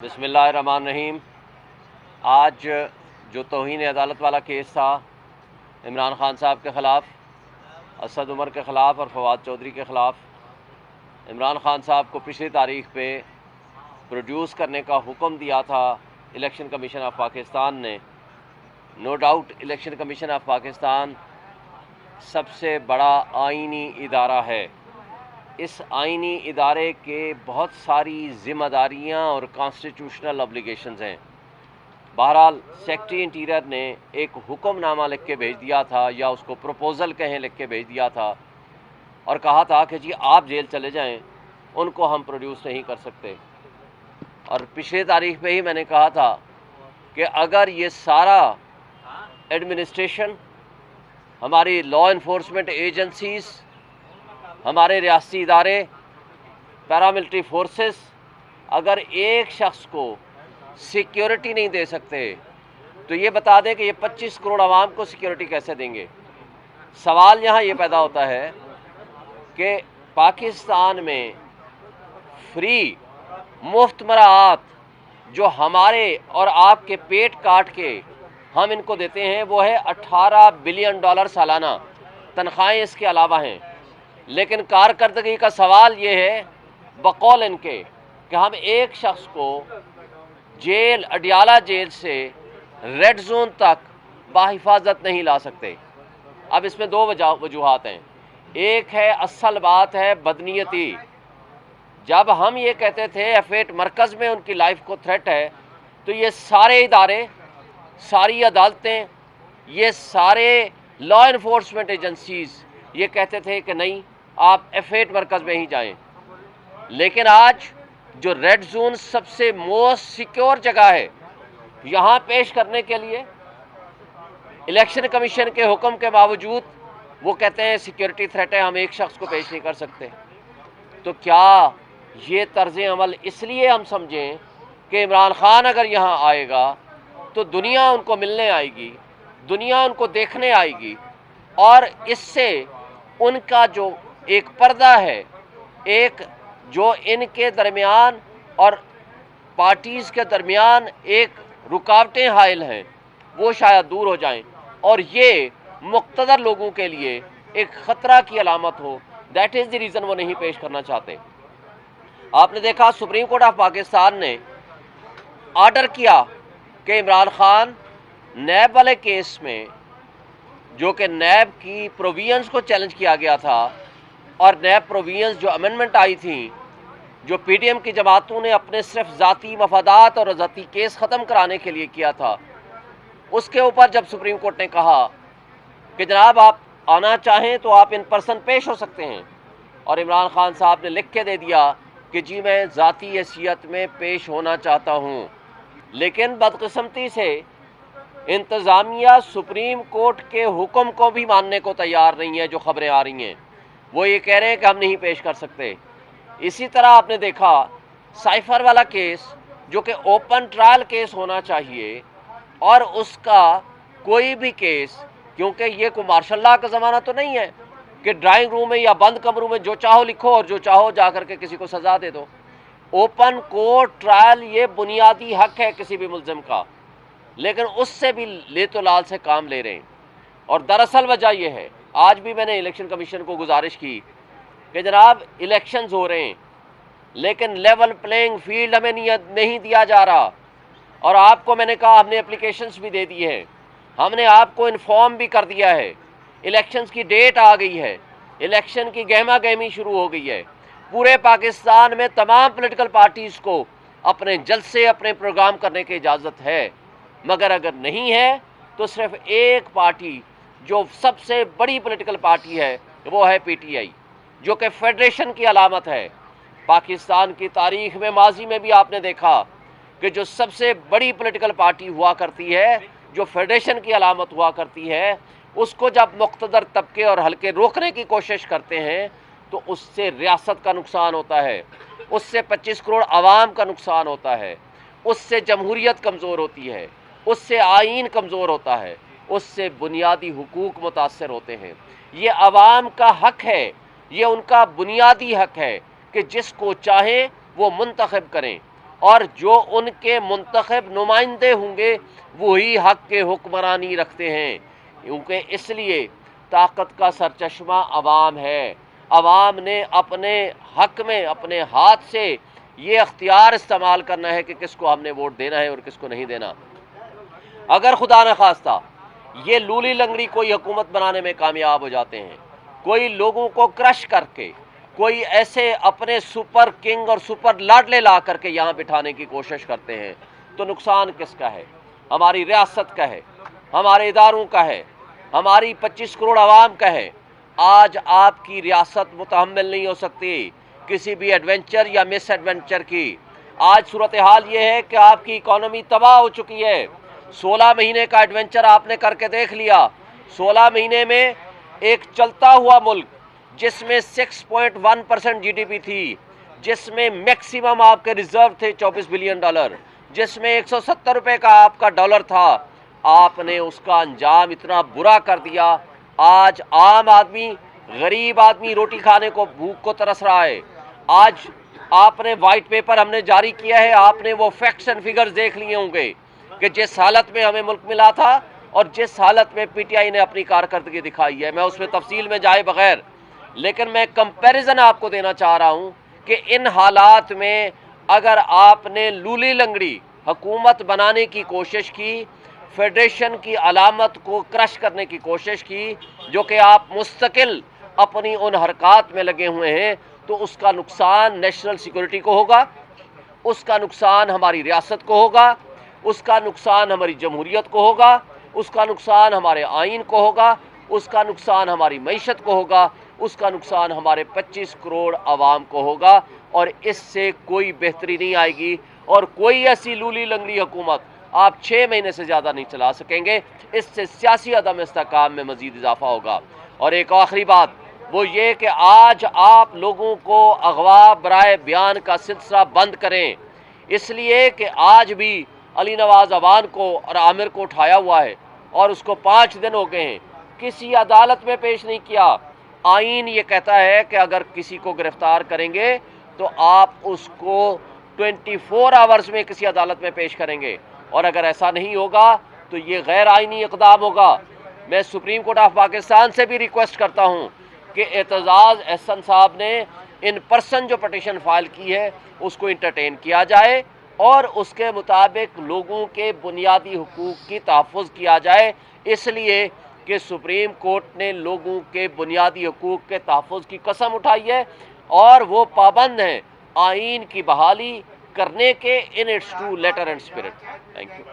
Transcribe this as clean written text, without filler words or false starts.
बिस्मिल्लाहिर्रहमानिर्रहीम। आज जो तौहीन अदालत वाला केस था इमरान खान साहब के ख़िलाफ़, असद उमर के ख़िलाफ़ और फवाद चौधरी के ख़िलाफ़, इमरान खान साहब को पिछली तारीख पे प्रोड्यूस करने का हुक्म दिया था इलेक्शन कमीशन ऑफ पाकिस्तान ने। No doubt election commission of Pakistan सबसे बड़ा आइनी इदारा है। इस आइनी इदारे के बहुत सारी ज़िम्मेदारियाँ और कॉन्स्टिट्यूशनल ऑब्लिगेशंस हैं। बहरहाल सेक्रेटरी इंटीरियर ने एक हुक्मनामा लिख के भेज दिया था, या उसको प्रपोज़ल कहें, लिख के भेज दिया था और कहा था कि जी आप जेल चले जाएं, उनको हम प्रोड्यूस नहीं कर सकते। और पिछले तारीख पे ही मैंने कहा था कि अगर ये सारा एडमिनिस्ट्रेशन, हमारी लॉ इन्फोर्समेंट एजेंसीज़, हमारे रियासती इदारे, पैरामिलिट्री फोर्सेस अगर एक शख्स को सिक्योरिटी नहीं दे सकते तो ये बता दें कि ये 25 करोड़ आवाम को सिक्योरिटी कैसे देंगे। सवाल यहाँ ये पैदा होता है कि पाकिस्तान में फ्री मुफ्त मराआत जो हमारे और आपके पेट काट के हम इनको देते हैं वो है $18 बिलियन सालाना। तनख्वाहें इसके अलावा हैं, लेकिन कारकर्दगी का सवाल ये है बकौल इनके कि हम एक शख्स को जेल, अडियाला जेल से रेड जोन तक बाहिफाजत नहीं ला सकते। अब इसमें दो वजूहात हैं। एक है, असल बात है बदनीयती। जब हम ये कहते थे F8 मरकज़ में उनकी लाइफ को थ्रेट है, तो ये सारे इदारे, सारी अदालतें, ये सारे लॉ इन्फोर्समेंट एजेंसीज़ ये कहते थे कि नहीं, आप F8 मरकज़ में ही जाएं। लेकिन आज जो रेड जोन सबसे मोस्ट सिक्योर जगह है, यहाँ पेश करने के लिए इलेक्शन कमीशन के हुक्म के बावजूद वो कहते हैं सिक्योरिटी थ्रेट है, हम एक शख्स को पेश नहीं कर सकते। तो क्या ये तर्ज़ अमल इसलिए हम समझें कि इमरान खान अगर यहाँ आएगा तो दुनिया उनको मिलने आएगी, दुनिया उनको देखने आएगी, और इससे उनका जो एक पर्दा है, एक जो इनके दरमियान और पार्टीज़ के दरमियान एक रुकावटें हाइल हैं, वो शायद दूर हो जाएं और ये मुक़्तदर लोगों के लिए एक ख़तरा की अलामत हो। दैट इज़ द रीज़न वो नहीं पेश करना चाहते। आपने देखा सुप्रीम कोर्ट ऑफ पाकिस्तान ने आर्डर किया कि इमरान खान नैब वाले केस में, जो कि नैब की प्रोविजंस को चैलेंज किया गया था, और नैब प्रोविजंस जो अमेंडमेंट आई थी, जो PDM की जमातों ने अपने सिर्फ ज़ाती मफादात और ज़ाती केस ख़त्म कराने के लिए किया था, उसके ऊपर जब सुप्रीम कोर्ट ने कहा कि जनाब आप आना चाहें तो आप इन पर्सन पेश हो सकते हैं, और इमरान खान साहब ने लिख के दे दिया कि जी मैं ज़ाती हैसियत में पेश होना चाहता हूँ। लेकिन बदकिस्मती से इंतज़ामिया सुप्रीम कोर्ट के हुक्म को भी मानने को तैयार नहीं है। जो ख़बरें आ रही हैं वो ये कह रहे हैं कि हम नहीं पेश कर सकते। इसी तरह आपने देखा साइफर वाला केस, जो कि ओपन ट्रायल केस होना चाहिए, और उसका कोई भी केस, क्योंकि ये कोई मार्शल लॉ का ज़माना तो नहीं है कि ड्राइंग रूम में या बंद कमरों में जो चाहो लिखो और जो चाहो जा करके किसी को सज़ा दे दो। ओपन कोर्ट ट्रायल ये बुनियादी हक है किसी भी मुल्ज़िम का, लेकिन उससे भी ले तो लाल से काम ले रहे हैं। और दरअसल वजह यह है, आज भी मैंने इलेक्शन कमीशन को गुजारिश की कि जनाब इलेक्शंस हो रहे हैं, लेकिन लेवल प्लेइंग फील्ड हमें नहीं दिया जा रहा। और आपको मैंने कहा हमने एप्लीकेशंस भी दे दी हैं, हमने आपको इन्फॉर्म भी कर दिया है, इलेक्शंस की डेट आ गई है, इलेक्शन की गहमा गहमी शुरू हो गई है। पूरे पाकिस्तान में तमाम पॉलिटिकल पार्टीज़ को अपने जलसे, अपने प्रोग्राम करने की इजाज़त है, मगर अगर नहीं है तो सिर्फ एक पार्टी जो सबसे बड़ी पॉलिटिकल पार्टी है वो है PTI, जो कि फेडरेशन की अलामत है। पाकिस्तान की तारीख में, माजी में भी आपने देखा कि जो सबसे बड़ी पॉलिटिकल पार्टी हुआ करती है, जो फेडरेशन की अलामत हुआ करती है, उसको जब मुक़्तदर तबके और हल्के रोकने की कोशिश करते हैं तो उससे रियासत का नुकसान होता है, उससे 25 करोड़ आवाम का नुकसान होता है, उससे जमहूरियत कमज़ोर होती है, उससे आइन कमज़ोर होता है, उससे बुनियादी हुकूक मुतासर होते हैं। ये आवाम का हक है, ये उनका बुनियादी हक है कि जिसको चाहें वो मुंतखब करें, اور جو ان کے منتخب نمائندے ہوں گے وہی حق کے حکمرانی رکھتے ہیں، کیونکہ اس لیے طاقت کا سرچشمہ عوام ہے۔ عوام نے اپنے حق میں اپنے ہاتھ سے یہ اختیار استعمال کرنا ہے کہ کس کو ہم نے ووٹ دینا ہے اور کس کو نہیں دینا۔ اگر خدا نخواستہ یہ لولی لنگڑی کوئی حکومت بنانے میں کامیاب ہو جاتے ہیں، کوئی لوگوں کو کرش کر کے، کوئی ایسے اپنے سپر کنگ اور سپر لاڈلے لا کر کے یہاں بٹھانے کی کوشش کرتے ہیں، تو نقصان کس کا ہے؟ ہماری ریاست کا ہے، ہمارے اداروں کا ہے، ہماری 25 کروڑ عوام کا ہے۔ آج آپ کی ریاست متحمل نہیں ہو سکتی کسی بھی ایڈونچر یا مس ایڈونچر کی۔ آج صورتحال یہ ہے کہ آپ کی اکانومی تباہ ہو چکی ہے۔ 16 مہینے کا ایڈونچر آپ نے کر کے دیکھ لیا۔ 16 مہینے میں ایک چلتا ہوا ملک جس میں 6.1% جی ڈی پی تھی، جس میں میکسیمم آپ کے ریزرو تھے $24 بلین، جس میں 170 روپے کا آپ کا ڈالر تھا، آپ نے اس کا انجام اتنا برا کر دیا۔ آج عام آدمی، غریب آدمی روٹی کھانے کو بھوک کو ترس رہا ہے۔ آج آپ نے وائٹ پیپر ہم نے جاری کیا ہے، آپ نے وہ فیکٹس اینڈ فگرز دیکھ لیے ہوں گے کہ جس حالت میں ہمیں ملک ملا تھا اور جس حالت میں پی ٹی آئی نے اپنی کارکردگی دکھائی ہے، میں اس میں تفصیل میں جائے بغیر، لیکن میں کمپیریزن آپ کو دینا چاہ رہا ہوں کہ ان حالات میں اگر آپ نے لولی لنگڑی حکومت بنانے کی کوشش کی، فیڈریشن کی علامت کو کرش کرنے کی کوشش کی، جو کہ آپ مستقل اپنی ان حرکات میں لگے ہوئے ہیں، تو اس کا نقصان نیشنل سیکورٹی کو ہوگا، اس کا نقصان ہماری ریاست کو ہوگا، اس کا نقصان ہماری جمہوریت کو ہوگا، اس کا نقصان ہمارے آئین کو ہوگا، اس کا نقصان ہماری معیشت کو ہوگا، اس کا نقصان ہمارے 25 کروڑ عوام کو ہوگا، اور اس سے کوئی بہتری نہیں آئے گی، اور کوئی ایسی لولی لنگڑی حکومت آپ 6 مہینے سے زیادہ نہیں چلا سکیں گے۔ اس سے سیاسی عدم استحکام میں مزید اضافہ ہوگا۔ اور ایک آخری بات وہ یہ کہ آج آپ لوگوں کو اغوا برائے بیان کا سلسلہ بند کریں، اس لیے کہ آج بھی علی نواز اعوان کو اور عامر کو اٹھایا ہوا ہے اور اس کو 5 دن ہو گئے ہیں، کسی عدالت میں پیش نہیں کیا۔ آئین یہ کہتا ہے کہ اگر کسی کو گرفتار کریں گے تو آپ اس کو 24 آورز میں کسی عدالت میں پیش کریں گے، اور اگر ایسا نہیں ہوگا تو یہ غیر آئینی اقدام ہوگا۔ میں سپریم کورٹ آف پاکستان سے بھی ریکویسٹ کرتا ہوں کہ اعتزاز احسن صاحب نے ان پرسن جو پٹیشن فائل کی ہے اس کو انٹرٹین کیا جائے، اور اس کے مطابق لوگوں کے بنیادی حقوق کی تحفظ کیا جائے، اس لیے کہ سپریم کورٹ نے لوگوں کے بنیادی حقوق کے تحفظ کی قسم اٹھائی ہے، اور وہ پابند ہیں آئین کی بحالی کرنے کے in its true letter and spirit. Thank you.